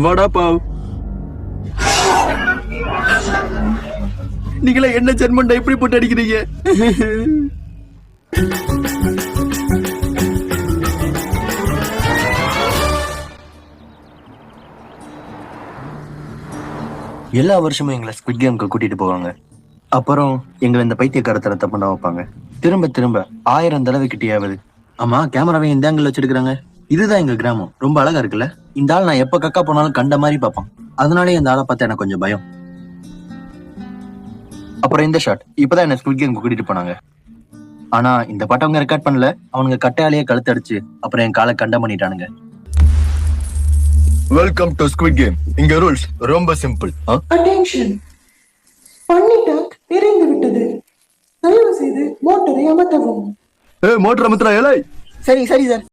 வடா பாவ். நீங்களே என்ன ஜென்மண்டா எப்படி போட்டு அடிக்கிறீங்க? எல்லா வருஷமும் எங்களை ஸ்குவிட் கேம்க்கு கூட்டிட்டு போவாங்க. அப்புறம் எங்களை இந்த பைத்தியக்காரத்தனத்தை பண்ண வைப்பாங்க. திரும்ப திரும்ப 1000 தடவை கிட்டேயாவது. ஆமா, கேமராவை இந்த ஆங்கிள் வச்சிருக்காங்க. இதுதான் எங்க கிராமம். ரொம்ப அழகா இருக்குல்ல? இந்த ஆள் நான் எப்ப கக்கா போனாலும் கண்ட மாதிரி பார்ப்பான். அதனாலே இந்த ஆளை பார்த்தா எனக்கு கொஞ்சம் பயம். அப்புறம் இந்த ஷாட் இப்பதான் என்ன ஸ்குவிட் கேம்க்கு கூட்டிட்டு போனாங்க. ஆனா இந்த பாட்டை அவங்க ரெக்கார்ட் பண்ணல. அவனுங்க கட்டையாலேயே கழுத்து அடிச்சு அப்புறம் என் காலை கண்டம் பண்ணிட்டானுங்க. Welcome to squid game. இங்க ரூல்ஸ் ரொம்ப சிம்பிள். அட்டென்ஷன், பன்னி டேங்க் நிறைந்து விட்டது. தயவு செய்து மோட்டரை அமர்த்தவும். மோட்டர் அமுத்துறா ஏலே. சரி சரி சார்.